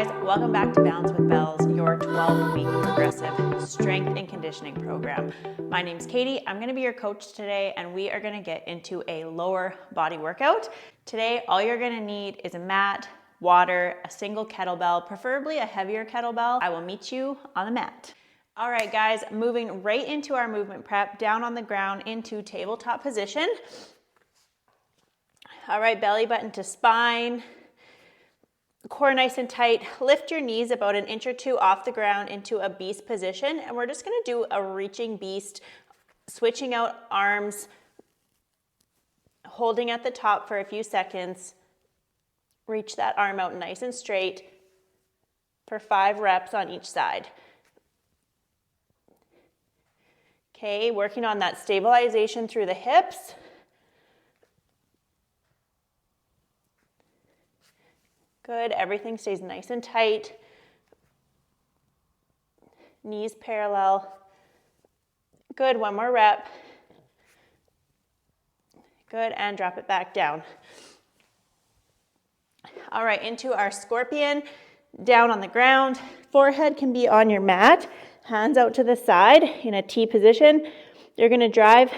guys, welcome back to Balance with Bells, your 12-week progressive strength and conditioning program. My name's Katie. I'm going to be your coach today, and we are going to get into a lower body workout. Today, all you're going to need is a mat, water, a single kettlebell, preferably a heavier kettlebell. I will meet you on the mat. All right, guys, moving right into our movement prep, down on the ground into tabletop position. All right, belly button to spine. Core nice and tight. Lift your knees about an inch or two off the ground into a beast position. And we're just going to do a reaching beast, switching out arms, holding at the top for a few seconds. Reach that arm out nice and straight for 5 reps on each side. Okay, working on that stabilization through the hips. Good, everything stays nice and tight. Knees parallel. Good, one more rep. Good, and drop it back down. All right, into our scorpion, down on the ground. Forehead can be on your mat, hands out to the side in a T position. You're gonna drive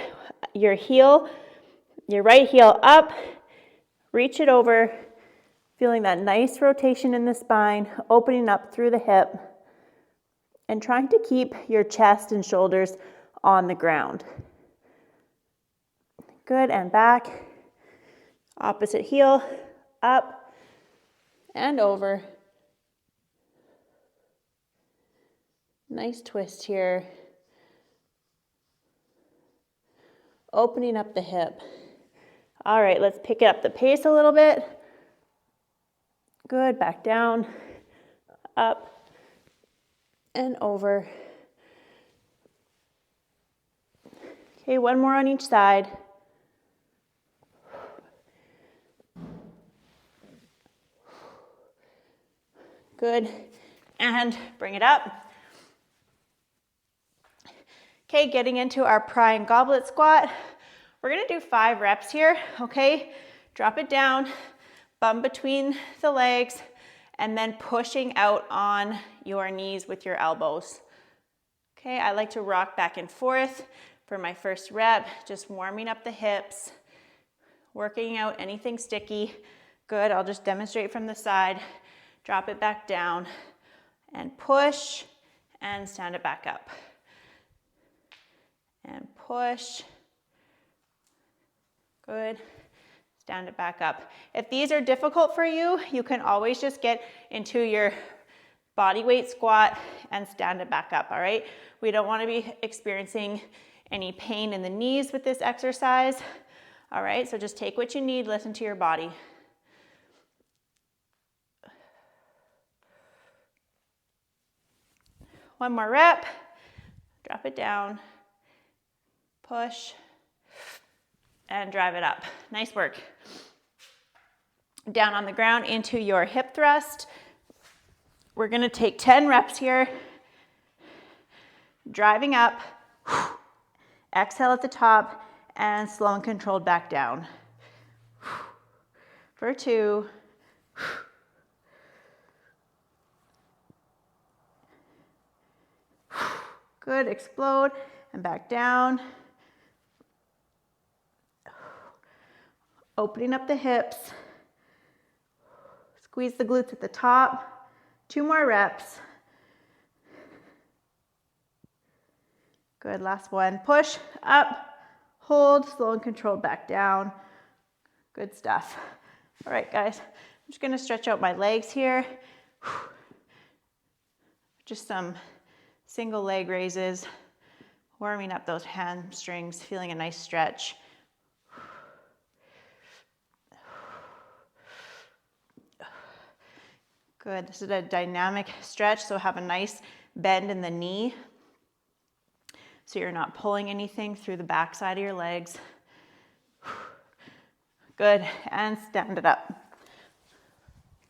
your heel, your right heel up, reach it over, feeling that nice rotation in the spine, opening up through the hip, and trying to keep your chest and shoulders on the ground. Good, and back. Opposite heel, up and over. Nice twist here. Opening up the hip. All right, let's pick up the pace a little bit. Good, back down, up, and over. Okay, one more on each side. Good, and bring it up. Okay, getting into our pry and goblet squat. We're gonna do 5 reps here, okay? Drop it down. Bum between the legs, and then pushing out on your knees with your elbows. Okay, I like to rock back and forth for my first rep, just warming up the hips, working out anything sticky. Good, I'll just demonstrate from the side. Drop it back down, and push, and stand it back up. And push. Good. Stand it back up. If these are difficult for you, you can always just get into your body weight squat and stand it back up, all right? We don't want to be experiencing any pain in the knees with this exercise, all right? So just take what you need, listen to your body. One more rep, drop it down, push, and drive it up. Nice work. Down on the ground into your hip thrust. We're gonna take 10 reps here. Driving up, exhale at the top, and slow and controlled back down. For 2. Good, explode, and back down. Opening up the hips. Squeeze the glutes at the top. 2 more reps. Good, last one. Push, up, hold, slow and controlled back down. Good stuff. All right, guys, I'm just gonna stretch out my legs here. Just some single leg raises, warming up those hamstrings, feeling a nice stretch. Good, this is a dynamic stretch, so have a nice bend in the knee so you're not pulling anything through the back side of your legs. Good, and stand it up.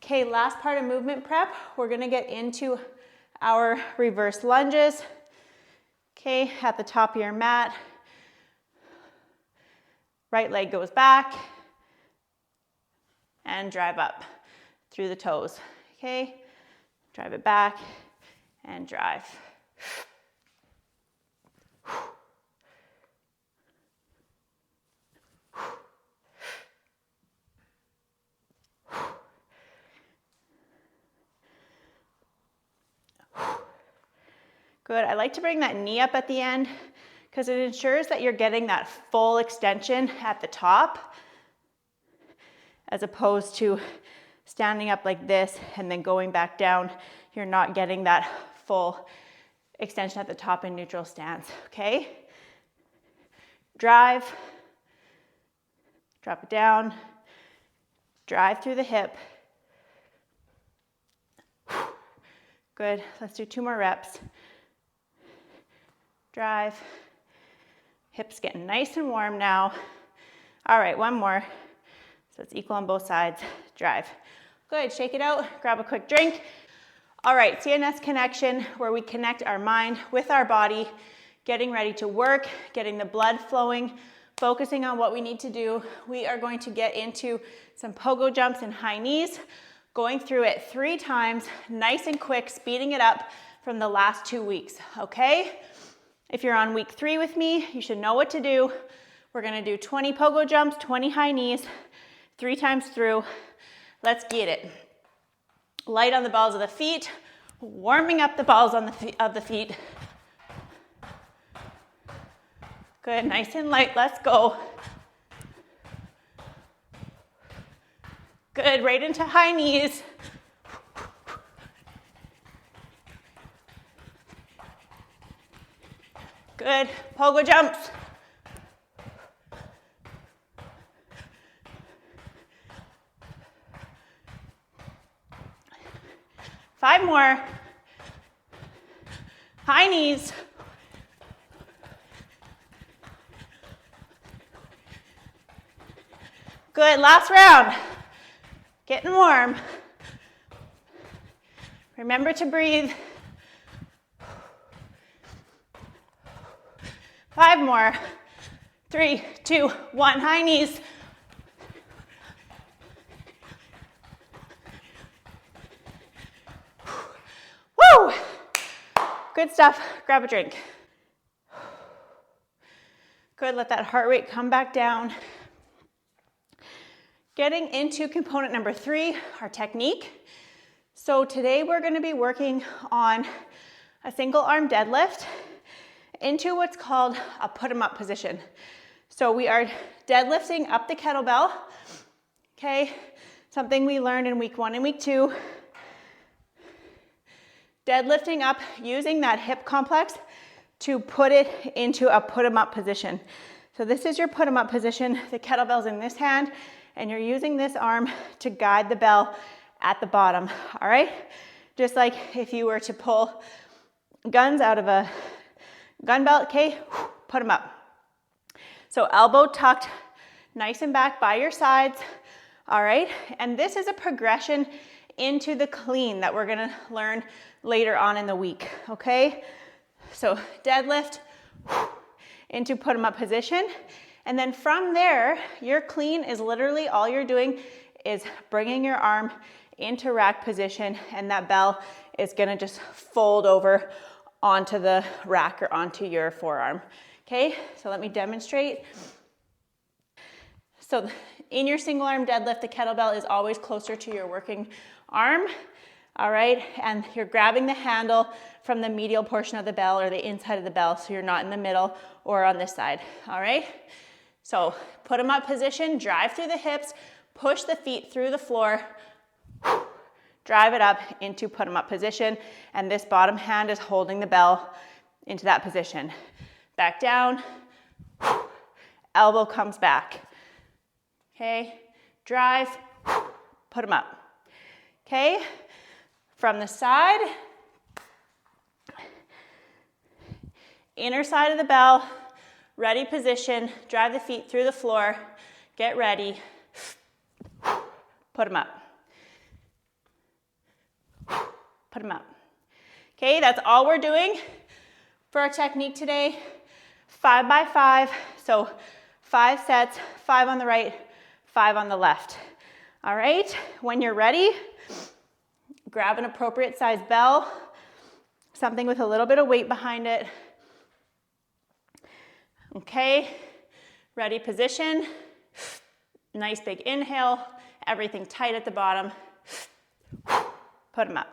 Okay, last part of movement prep, we're gonna get into our reverse lunges. Okay, at the top of your mat, right leg goes back, and drive up through the toes. Okay, Drive it back and drive. Good. I like to bring that knee up at the end because it ensures that you're getting that full extension at the top as opposed to standing up like this and then going back down. You're not getting that full extension at the top in neutral stance, okay? Drive, drop it down, drive through the hip. Good. Let's do 2 more reps. Drive. Hips getting nice and warm now. All right, 1 more. So it's equal on both sides. Drive. Good, shake it out, grab a quick drink. All right, CNS connection, where we connect our mind with our body, getting ready to work, getting the blood flowing, focusing on what we need to do. We are going to get into some pogo jumps and high knees, going through it 3 times, nice and quick, speeding it up from the last 2 weeks, okay? If you're on week 3 with me, you should know what to do. We're gonna do 20 pogo jumps, 20 high knees, 3 times through. Let's get it. Light on the balls of the feet, warming up the balls on the feet. Good, nice and light, let's go. Good, right into high knees. Good, pogo jumps. Five more. High knees. Good, last round. Getting warm. Remember to breathe. 5 more. 3, 2, 1. High knees. Woo! Good stuff. Grab a drink. Good. Let that heart rate come back down. Getting into component number 3, our technique. So today we're going to be working on a single arm deadlift into what's called a put 'em up position. So we are deadlifting up the kettlebell, okay? Something we learned in week 1 and week 2. Deadlifting up using that hip complex to put it into a put 'em up position. So this is your put 'em up position. The kettlebell's in this hand and you're using this arm to guide the bell at the bottom, all right? Just like if you were to pull guns out of a gun belt, okay, put them up. So elbow tucked nice and back by your sides, all right? And this is a progression into the clean that we're gonna learn later on in the week, okay? So deadlift into put 'em up position. And then from there, your clean is literally all you're doing is bringing your arm into rack position and that bell is gonna just fold over onto the rack or onto your forearm. Okay, so let me demonstrate. So in your single arm deadlift, the kettlebell is always closer to your working arm, all right? And you're grabbing the handle from the medial portion of the bell or the inside of the bell, so you're not in the middle or on this side, all right? So put 'em up position, drive through the hips, push the feet through the floor, drive it up into put 'em up position, and this bottom hand is holding the bell into that position. Back down, elbow comes back. Okay, drive, put 'em up. Okay, from the side, inner side of the bell, ready position, drive the feet through the floor, get ready, put 'em up. Put them up. Okay, that's all we're doing for our technique today. 5 by 5, so 5 sets, 5 on the right, 5 on the left. All right, when you're ready, Grab an appropriate size bell, something with a little bit of weight behind it. Okay, ready position. Nice big inhale, everything tight at the bottom. Put them up.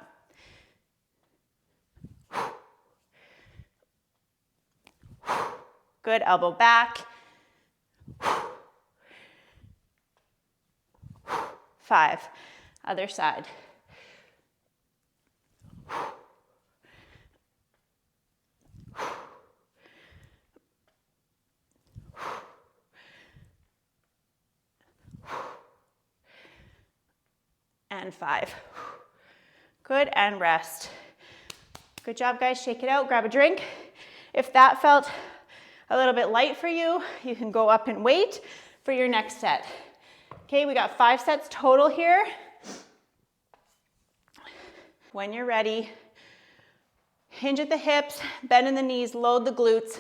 Good, elbow back. 5, other side. And 5. Good, and rest. Good job, guys. Shake it out, grab a drink. If that felt a little bit light for you, you can go up in weight for your next set. Okay, we got 5 sets total here. When you're ready, hinge at the hips, bend in the knees, load the glutes.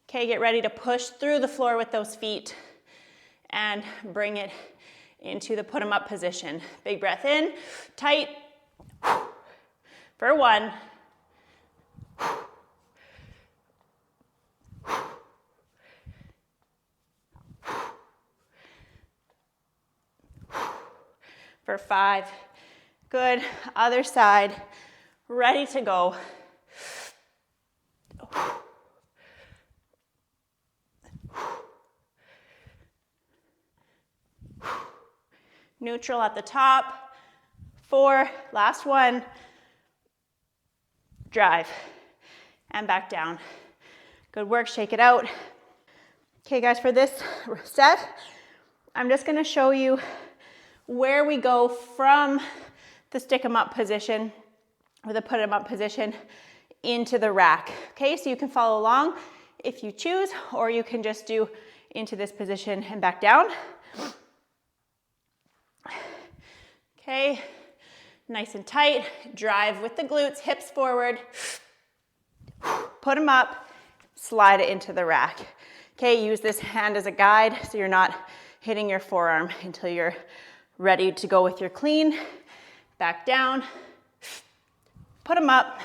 Okay, get ready to push through the floor with those feet and bring it into the put 'em up position. Big breath in, tight, for 1. For 5, good, other side, ready to go. Neutral at the top. 4, last one. Drive, and back down. Good work, shake it out. Okay guys, for this set, I'm just gonna show you where we go from the stick 'em up position or the put 'em up position into the rack. Okay, so you can follow along if you choose, or you can just do into this position and back down. Okay, nice and tight. Drive with the glutes, hips forward. Put them up, slide it into the rack. Okay, use this hand as a guide so you're not hitting your forearm until you're ready to go with your clean. Back down, put them up,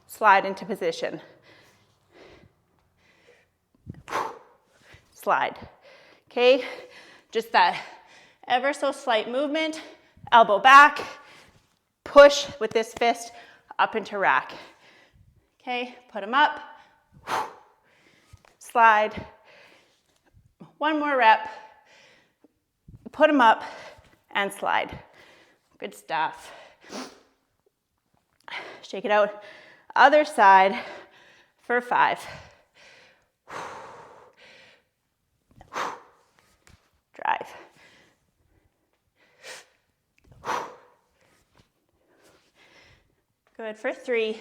slide into position. Slide. Okay, just that ever so slight movement, elbow back, push with this fist up into rack. Okay, put them up, slide. 1 more rep, put them up and slide. Good stuff. Shake it out. Other side for 5. Drive. Good for 3.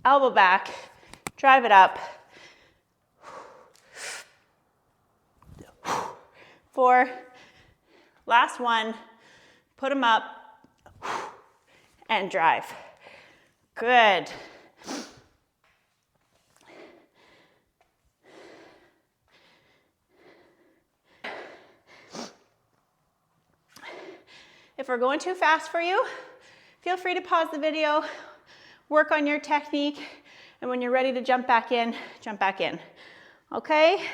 Elbow back, drive it up. 4, last one, put them up and drive. Good. If we're going too fast for you, feel free to pause the video, work on your technique, and when you're ready to jump back in, jump back in. Okay?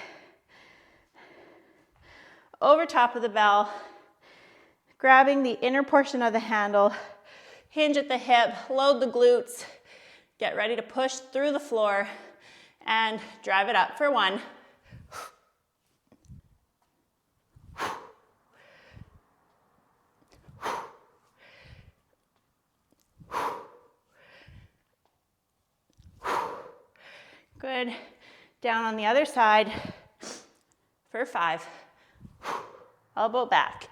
Over top of the bell, grabbing the inner portion of the handle, hinge at the hip, load the glutes, get ready to push through the floor, and drive it up for 1. Good. Down on the other side for 5. Elbow back.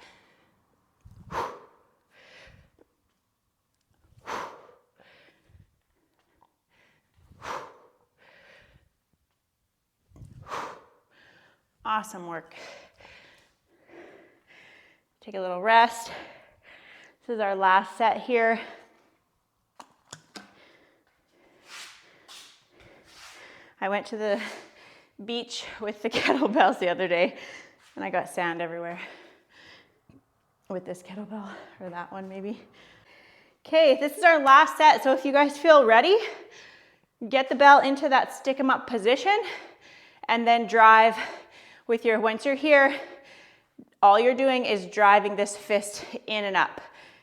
Awesome work. Take a little rest. This is our last set here. I went to the beach with the kettlebells the other day and I got sand everywhere with this kettlebell, or that one maybe. Okay, this is our last set. So if you guys feel ready, get the bell into that stick 'em up position and then drive with your, once you're here, all you're doing is driving this fist in and up.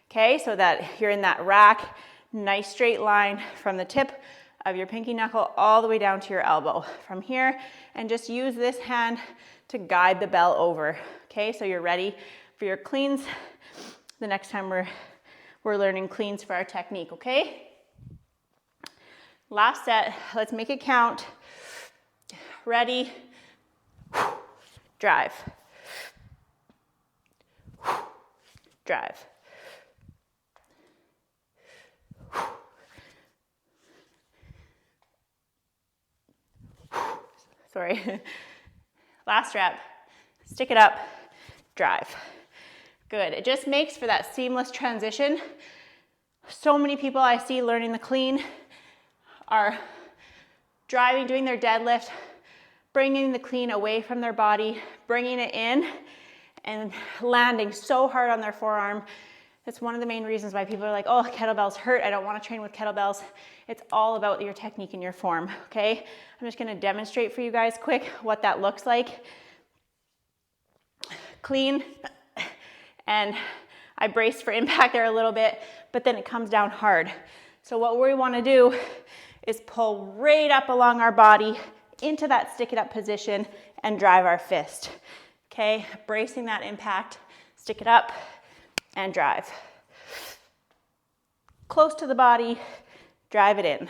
Okay, so that you're in that rack, nice straight line from the tip of your pinky knuckle all the way down to your elbow from here, and just use this hand to guide the bell over. Okay, so you're ready for your cleans the next time we're learning cleans for our technique, okay? Last set, let's make it count. Ready, drive, drive. Sorry. Last rep, stick it up, drive. Good, it just makes for that seamless transition. So many people I see learning the clean are driving, doing their deadlift, bringing the clean away from their body, bringing it in, and landing so hard on their forearm. That's one of the main reasons why people are like, oh, kettlebells hurt, I don't want to train with kettlebells. It's all about your technique and your form, okay? I'm just going to demonstrate for you guys quick what that looks like. Clean, and I braced for impact there a little bit, but then it comes down hard. So what we want to do is pull right up along our body into that stick it up position and drive our fist. Okay, bracing that impact, stick it up and drive. Close to the body, drive it in.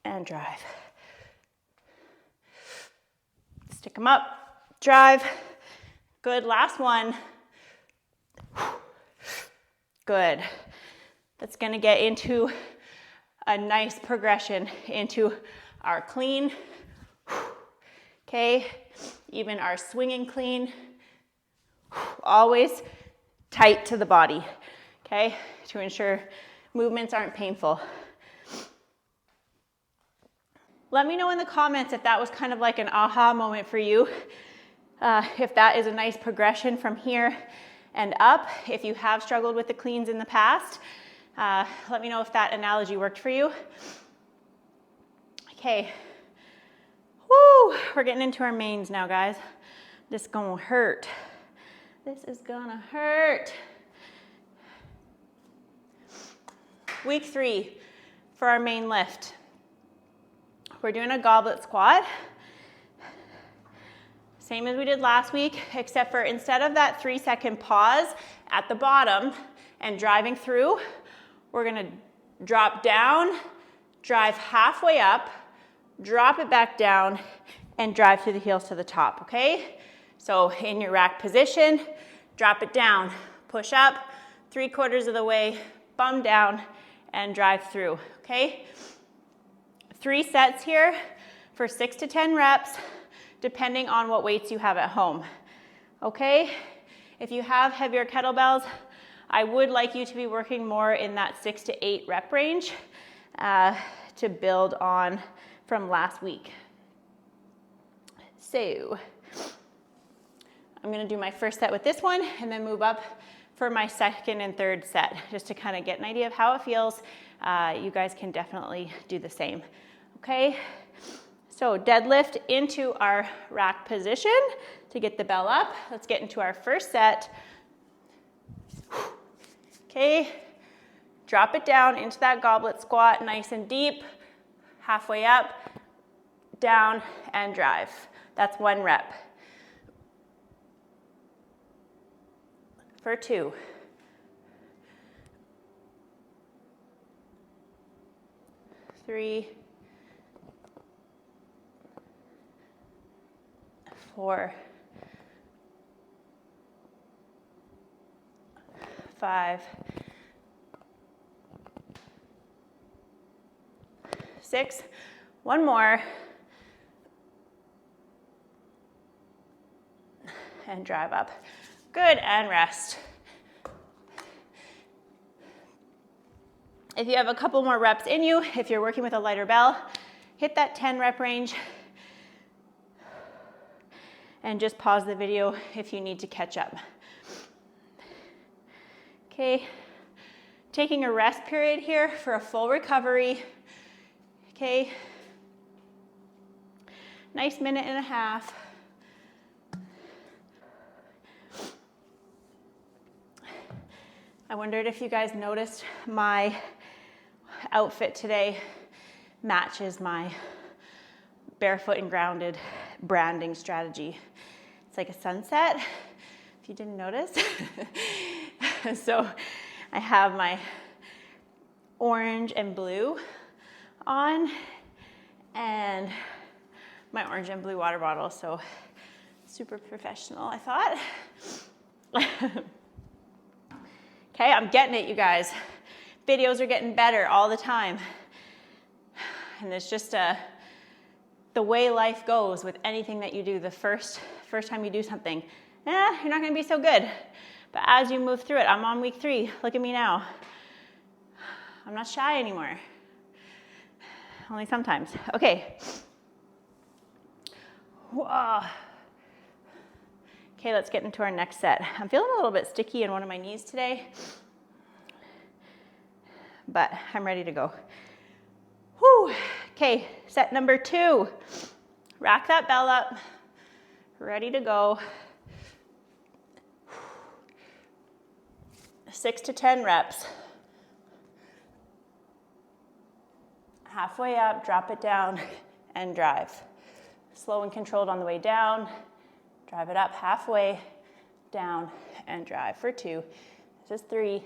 And drive. Stick them up, drive. Good, last one. Good. That's gonna get into a nice progression into our clean. Okay, even our swinging clean. Always tight to the body, okay, to ensure movements aren't painful. Let me know in the comments if that was kind of like an aha moment for you. If that is a nice progression from here and up. If you have struggled with the cleans in the past, let me know if that analogy worked for you. Okay. Woo! We're getting into our mains now, guys. This is gonna hurt. This is gonna hurt. Week 3 for our main lift. We're doing a goblet squat. Same as we did last week, except for instead of that 3-second pause at the bottom and driving through, we're gonna drop down, drive halfway up, drop it back down, and drive through the heels to the top, okay? So in your rack position, drop it down, push up, 3/4 of the way, bum down, and drive through, okay? 3 sets here for 6 to 10 reps, depending on what weights you have at home, okay? If you have heavier kettlebells, I would like you to be working more in that 6 to 8 rep range to build on from last week. So I'm gonna do my first set with this one and then move up for my second and third set, just to kind of get an idea of how it feels. You guys can definitely do the same, okay? So deadlift into our rack position to get the bell up. Let's get into our first set. Okay, drop it down into that goblet squat, nice and deep, halfway up, down, and drive. That's 1 rep. For 2. 3. 4. 5. 6. 1 more. And drive up. Good, and rest. If you have a couple more reps in you, if you're working with a lighter bell, hit that 10 rep range. And just pause the video if you need to catch up. Okay, taking a rest period here for a full recovery. Okay, nice minute and a half. I wondered if you guys noticed my outfit today matches my barefoot and grounded branding strategy. It's like a sunset, if you didn't notice. So I have my orange and blue on and my orange and blue water bottle. So super professional, I thought. Okay, I'm getting it, you guys. Videos are getting better all the time. And it's just the way life goes with anything that you do. The first time you do something, you're not gonna be so good. But as you move through it, I'm on week 3. Look at me now. I'm not shy anymore. Only sometimes. Okay. Whoa. Okay, let's get into our next set. I'm feeling a little bit sticky in one of my knees today, but I'm ready to go. Whew. Okay, set number 2. Rack that bell up, ready to go. 6 to 10 reps. Halfway up, drop it down, and drive. Slow and controlled on the way down. Drive it up halfway, down, and drive for 2. This is 3.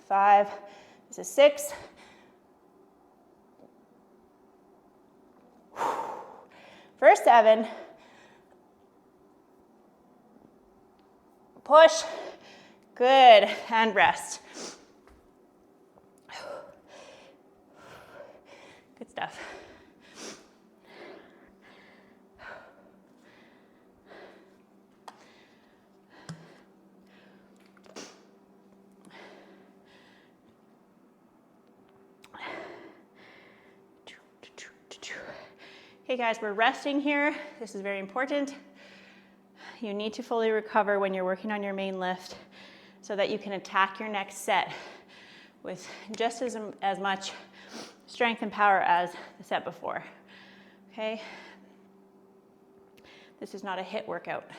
Five. This is 6. For 7. Push. Good. And rest. Good stuff. Okay guys, we're resting here. This is very important. You need to fully recover when you're working on your main lift so that you can attack your next set with just as much strength and power as the set before, okay? This is not a HIIT workout.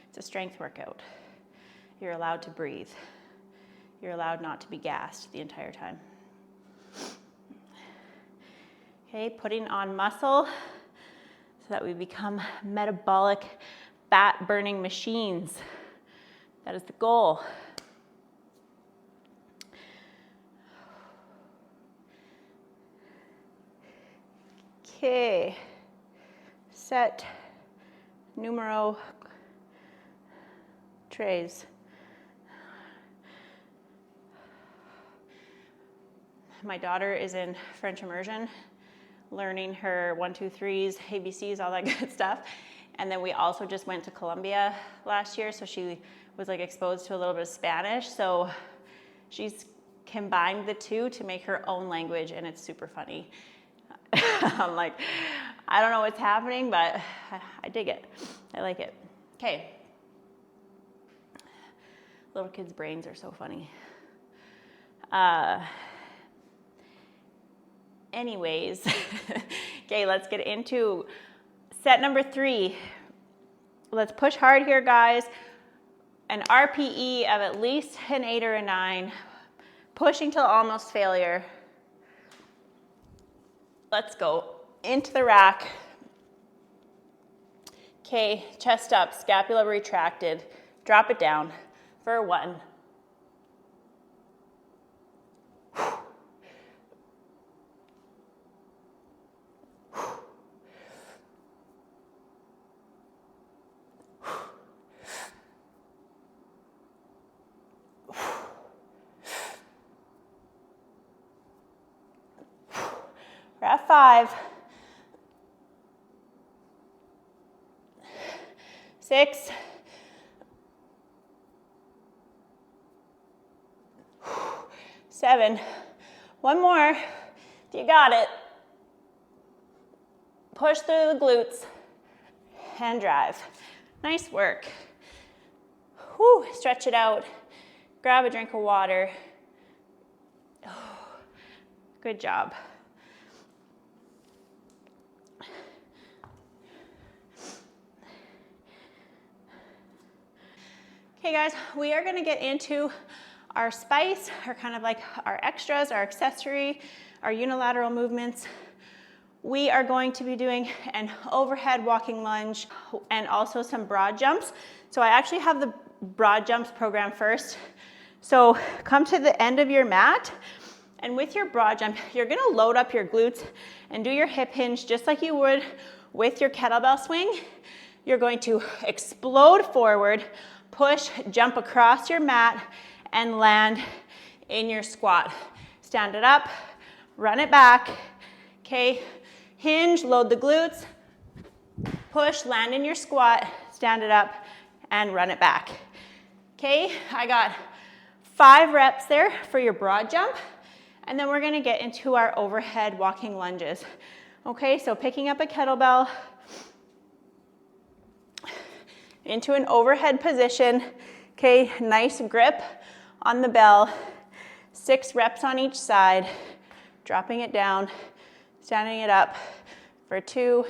It's a strength workout. You're allowed to breathe. You're allowed not to be gassed the entire time. Okay, putting on muscle so that we become metabolic, fat-burning machines. That is the goal. Okay, set numero 3. My daughter is in French immersion, learning her 1, 2, 3s, ABCs, all that good stuff. And then we also just went to Colombia last year, so she was like exposed to a little bit of Spanish. So she's combined the two to make her own language, and it's super funny. I'm like, I don't know what's happening, but I dig it. I like it. Okay. Little kids' brains are so funny. Anyways, okay, let's get into set number 3. Let's push hard here, guys. An RPE of at least an 8 or a 9, pushing till almost failure. Let's go into the rack. Okay, chest up, scapula retracted. Drop it down for 1. We're at 5. 6. 7. One more. You got it. Push through the glutes and drive. Nice work. Whew, stretch it out. Grab a drink of water. Oh, good job. Okay guys, we are gonna get into our spice, or kind of like our extras, our accessory, our unilateral movements. We are going to be doing an overhead walking lunge and also some broad jumps. So I actually have the broad jumps program first. So come to the end of your mat, and with your broad jump, you're gonna load up your glutes and do your hip hinge just like you would with your kettlebell swing. You're going to explode forward, push, jump across your mat, and land in your squat. Stand it up, run it back, okay? Hinge, load the glutes, push, land in your squat, stand it up, and run it back. Okay, I got 5 reps there for your broad jump, and then we're gonna get into our overhead walking lunges. Okay, so picking up a kettlebell into an overhead position. Okay, nice grip on the bell. 6 reps on each side, dropping it down, standing it up for 2.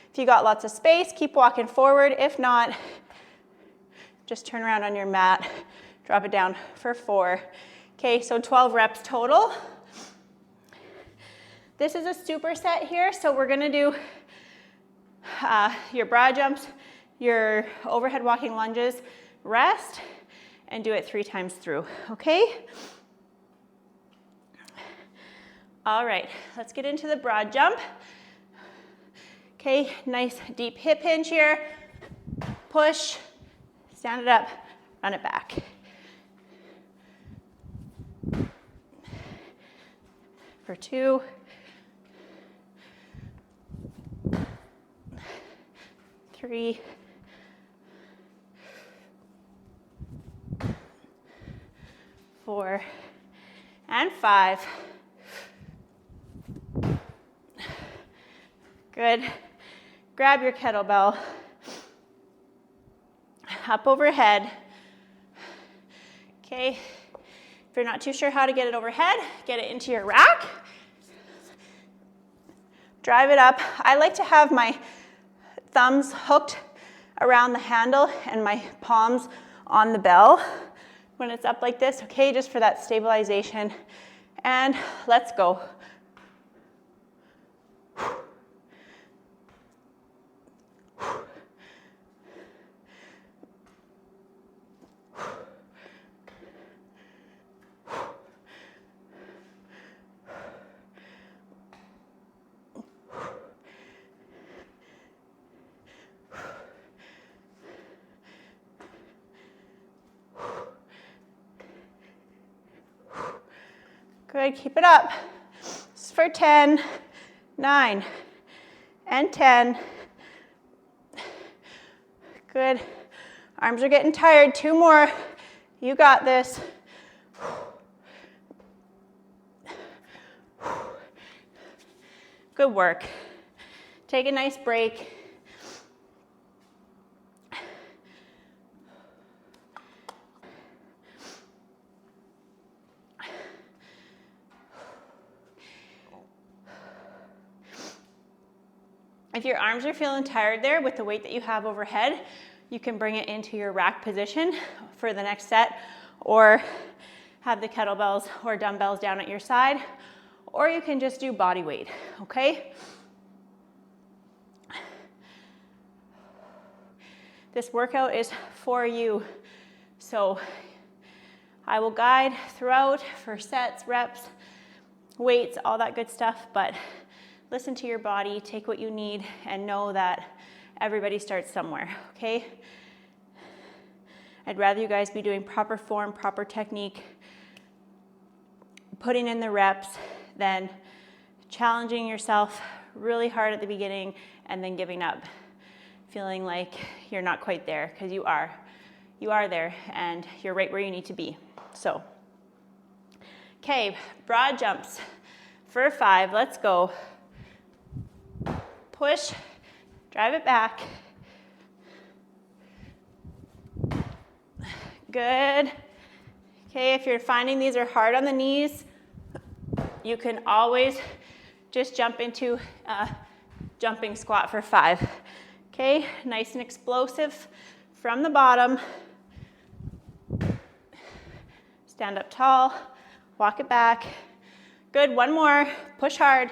If you got lots of space, keep walking forward. If not, just turn around on your mat, drop it down for 4. Okay, so 12 reps total. This is a superset here, so we're gonna do your broad jumps, your overhead walking lunges, rest, and do it 3 times through, okay? All right, let's get into the broad jump. Okay, nice deep hip hinge here. Push, stand it up, run it back. For 2. 3. 4. And 5. Good. Grab your kettlebell. Up overhead. Okay. If you're not too sure how to get it overhead, get it into your rack. Drive it up. I like to have my thumbs hooked around the handle and my palms on the bell when it's up like this, okay, just for that stabilization. And let's go. Good, keep it up. This is for 10, 9, and 10. Good. Arms are getting tired. 2 more. You got this. Good work. Take a nice break. If your arms are feeling tired there with the weight that you have overhead, you can bring it into your rack position for the next set, or have the kettlebells or dumbbells down at your side, or you can just do body weight, okay? This workout is for you, so I will guide throughout for sets, reps, weights, all that good stuff, but listen to your body, take what you need, and know that everybody starts somewhere, okay? I'd rather you guys be doing proper form, proper technique, putting in the reps, than challenging yourself really hard at the beginning and then giving up, feeling like you're not quite there, because you are. You are there, and you're right where you need to be. So, Okay, broad jumps for 5. Let's go. Push, drive it back. Good. Okay, if you're finding these are hard on the knees, you can always just jump into a jumping squat for 5. Okay, nice and explosive from the bottom. Stand up tall, walk it back. Good, one more, push hard.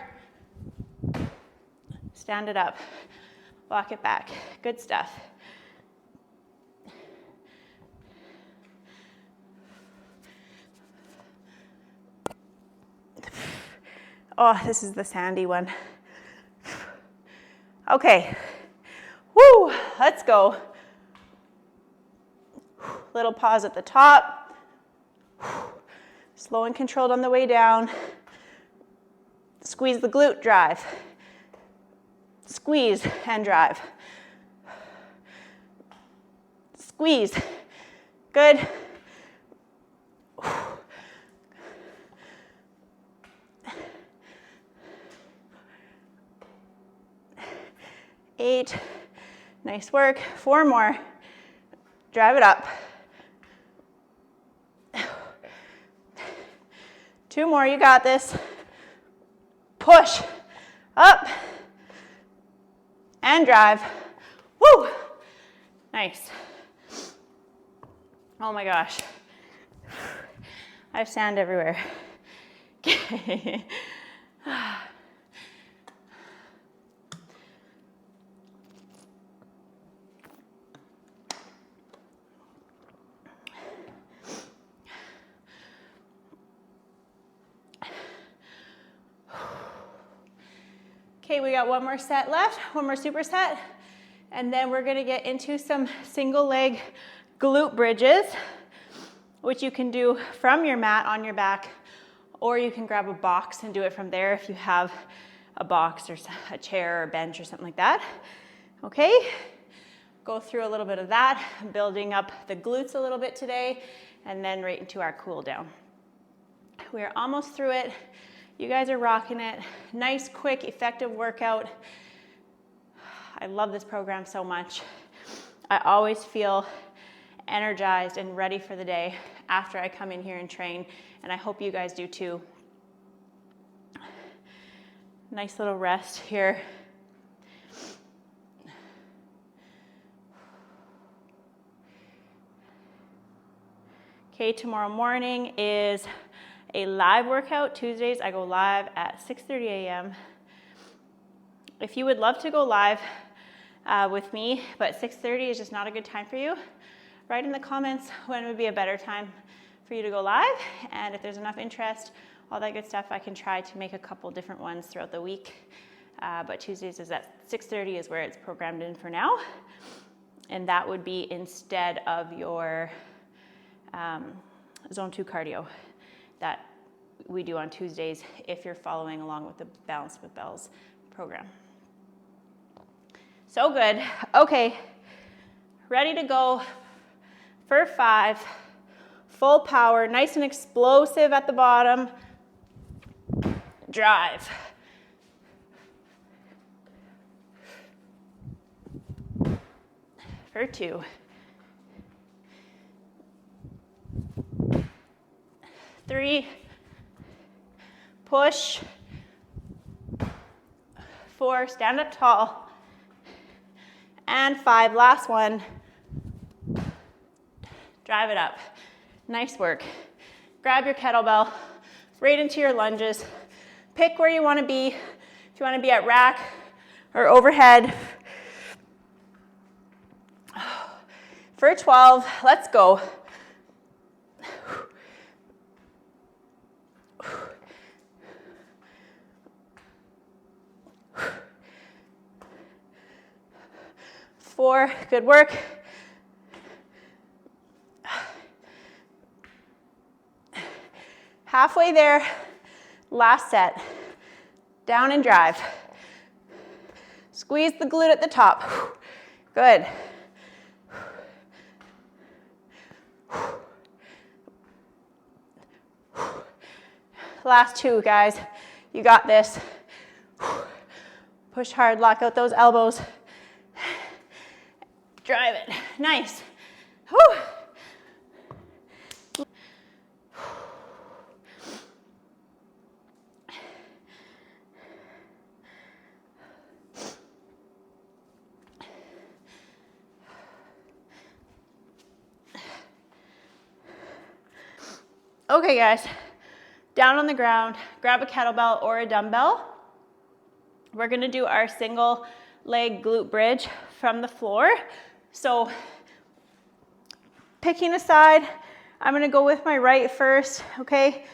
Stand it up, walk it back. Good stuff. Oh, this is the sandy one. Okay, woo, let's go. Little pause at the top. Slow and controlled on the way down. Squeeze the glute, drive. Squeeze and drive. Squeeze. Good. 8. Nice work. 4 more. Drive it up. 2 more. You got this. Push up and drive. Woo! Nice. Oh my gosh. I have sand everywhere. Okay. Okay, we got one more set left, one more superset, and then we're gonna get into some single leg glute bridges, which you can do from your mat on your back, or you can grab a box and do it from there if you have a box or a chair or a bench or something like that. Okay, go through a little bit of that, building up the glutes a little bit today, and then right into our cool down. We are almost through it. You guys are rocking it. Nice, quick, effective workout. I love this program so much. I always feel energized and ready for the day after I come in here and train, and I hope you guys do too. Nice little rest here. Okay, tomorrow morning is a live workout. Tuesdays I go live at 6:30 a.m. If you would love to go live with me, but 6:30 is just not a good time for you, write in the comments when would be a better time for you to go live, and if there's enough interest, all that good stuff, I can try to make a couple different ones throughout the week. But Tuesdays is at 6:30 is where it's programmed in for now, and that would be instead of your Zone 2 cardio that we do on Tuesdays if you're following along with the Balance with Bells program. So good. Okay, ready to go for 5. Full power, nice and explosive at the bottom. Drive. For 2. 3, push. 4, stand up tall. And 5, last one. Drive it up. Nice work. Grab your kettlebell right into your lunges. Pick where you want to be. If you want to be at rack or overhead. For 12, let's go. Four, good work. Halfway there, last set. Down and drive. Squeeze the glute at the top. Good. Last 2, guys. You got this. Push hard, lock out those elbows. Drive it. Nice. Whew. Okay, guys, down on the ground, grab a kettlebell or a dumbbell. We're gonna do our single leg glute bridge from the floor. So picking a side, I'm gonna go with my right first, okay?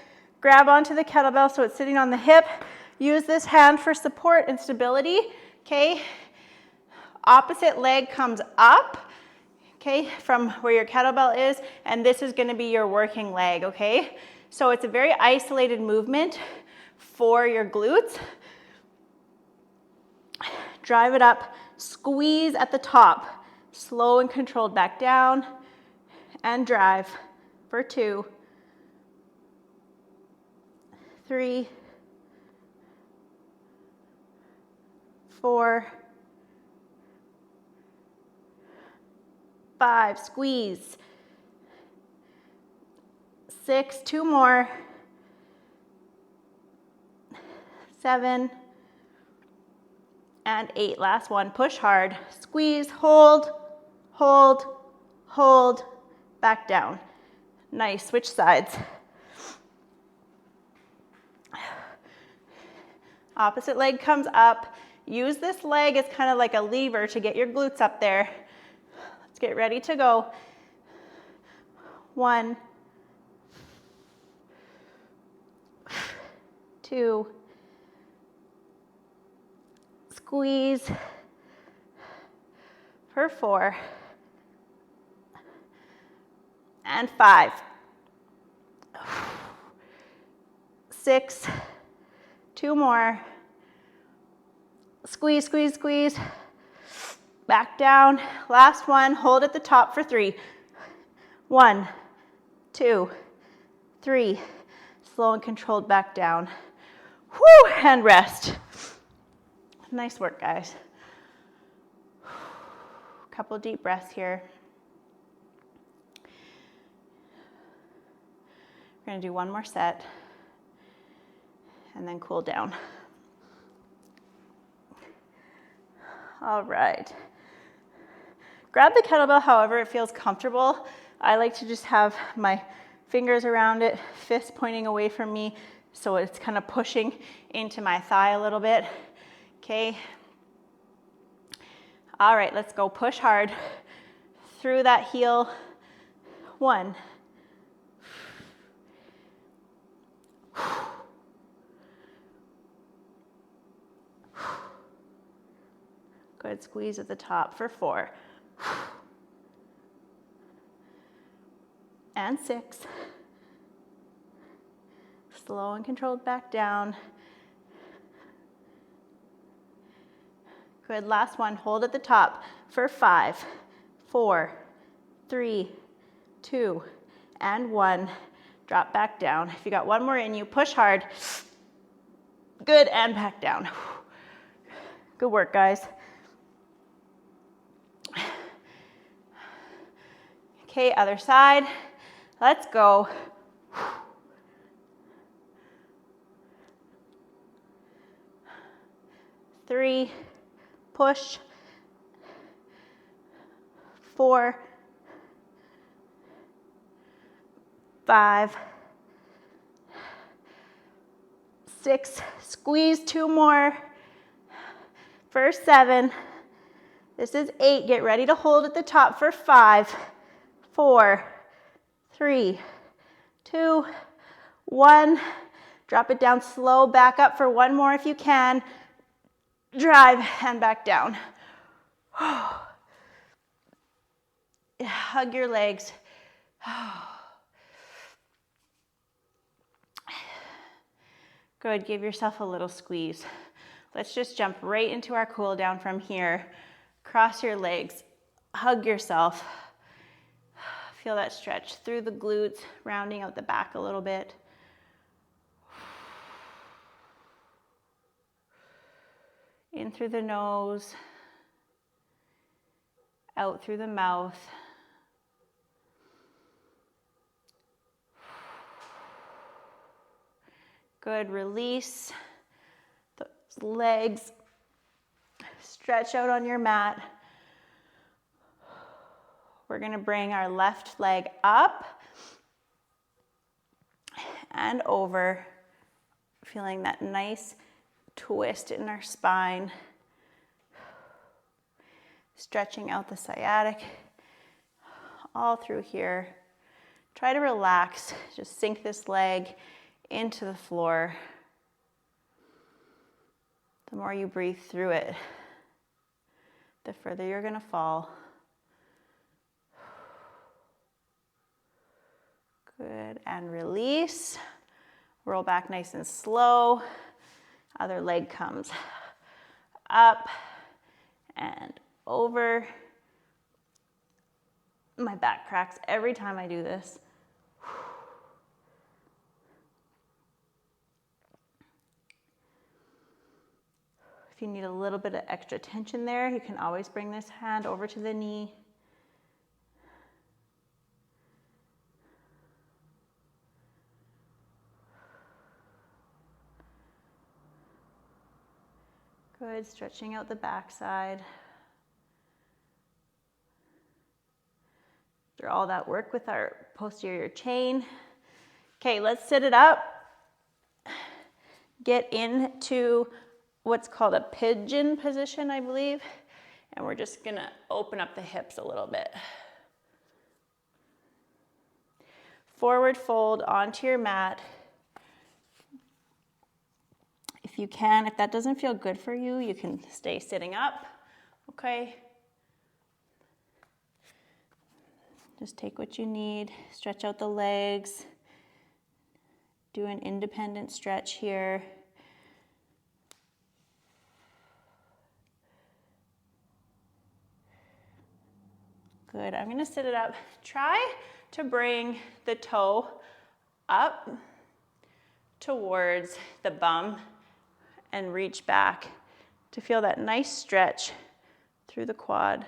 Grab onto the kettlebell so it's sitting on the hip. Use this hand for support and stability, okay? Opposite leg comes up, okay, from where your kettlebell is, and this is gonna be your working leg, okay? So it's a very isolated movement for your glutes. Drive it up, squeeze at the top, slow and controlled back down, and drive for 2, 3, 4, 5, squeeze, 6, 2 more, 7, and 8, last one, push hard, squeeze, hold, hold, hold, back down. Nice, switch sides. Opposite leg comes up. Use this leg as kind of like a lever to get your glutes up there. Let's get ready to go. 1, 2, squeeze for 4, and 5, 6, 2 more, squeeze, squeeze, squeeze, back down, last one, hold at the top for 3, 1, 2, 3, slow and controlled back down, whoo, and rest. Nice work, guys. Couple deep breaths here. We're gonna do one more set and then cool down. All right. Grab the kettlebell however it feels comfortable. I like to just have my fingers around it, fists pointing away from me, so it's kind of pushing into my thigh a little bit. Okay. All right, let's go. Push hard through that heel. 1. Good, squeeze at the top for 4. And 6. Slow and controlled back down. Good, last one, hold at the top for 5, 4, 3, 2, and 1. Drop back down. If you got one more in you, push hard. Good, and back down. Good work, guys. Okay, other side. Let's go. 3, push. 4, 5, 6, squeeze 2 more. For 7. This is 8. Get ready to hold at the top for 5, 4, 3, 2, 1. Drop it down slow. Back up for 1 more if you can. Drive and back down. Hug your legs. Good, give yourself a little squeeze. Let's just jump right into our cool down from here. Cross your legs, hug yourself. Feel that stretch through the glutes, rounding out the back a little bit. In through the nose, out through the mouth. Good, release those legs. Stretch out on your mat. We're gonna bring our left leg up and over, feeling that nice twist in our spine. Stretching out the sciatic all through here. Try to relax, just sink this leg into the floor. The more you breathe through it, the further you're gonna fall. Good, and release. Roll back nice and slow. Other leg comes up and over. My back cracks every time I do this. If you need a little bit of extra tension there, you can always bring this hand over to the knee. Good, stretching out the backside. After all that work with our posterior chain. Okay, let's sit it up. Get into what's called a pigeon position, I believe. And we're just gonna open up the hips a little bit. Forward fold onto your mat. If you can, if that doesn't feel good for you, you can stay sitting up, okay? Just take what you need, stretch out the legs, do an independent stretch here. Good, I'm gonna sit it up. Try to bring the toe up towards the bum and reach back to feel that nice stretch through the quad.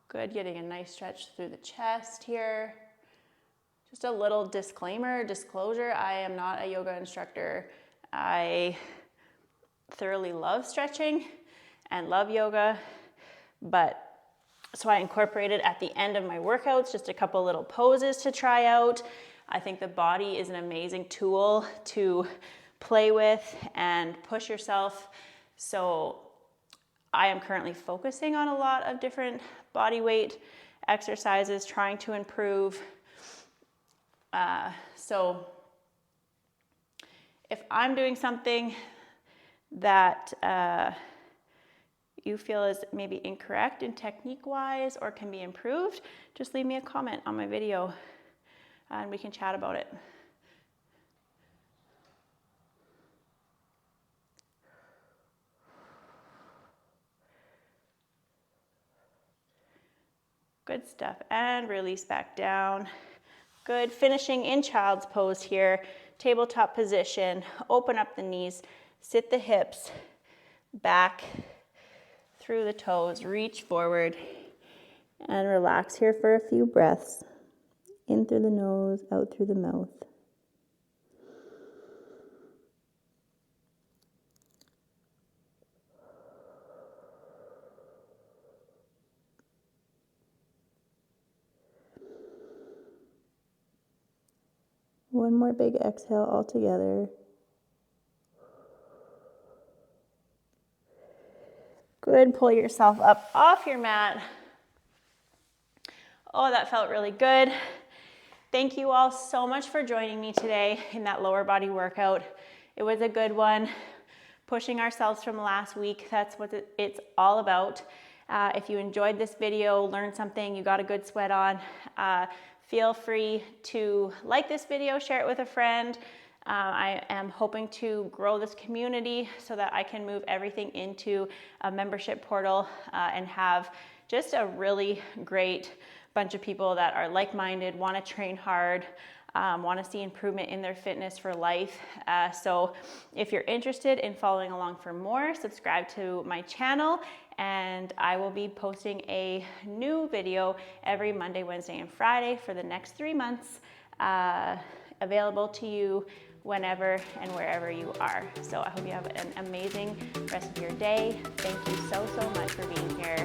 Good, getting a nice stretch through the chest here. Just a little disclosure, I am not a yoga instructor. I thoroughly love stretching and love yoga, but so I incorporated at the end of my workouts just a couple little poses to try out. I think the body is an amazing tool to play with and push yourself. So I am currently focusing on a lot of different body weight exercises, trying to improve. So if I'm doing something that you feel is maybe incorrect in technique-wise or can be improved, just leave me a comment on my video and we can chat about it. Good stuff, and release back down. Good, finishing in child's pose here, tabletop position, open up the knees, sit the hips back through the toes, reach forward, and relax here for a few breaths. In through the nose, out through the mouth. One more big exhale all together. Good, pull yourself up off your mat. Oh, that felt really good. Thank you all so much for joining me today in that lower body workout. It was a good one. Pushing ourselves from last week, that's what it's all about. If you enjoyed this video, learned something, you got a good sweat on, feel free to like this video, share it with a friend. I am hoping to grow this community so that I can move everything into a membership portal and have just a really great bunch of people that are like-minded, want to train hard, want to see improvement in their fitness for life. So if you're interested in following along for more, subscribe to my channel, and I will be posting a new video every Monday, Wednesday, and Friday for the next 3 months, available to you whenever and wherever you are. So I hope you have an amazing rest of your day. Thank you so much for being here.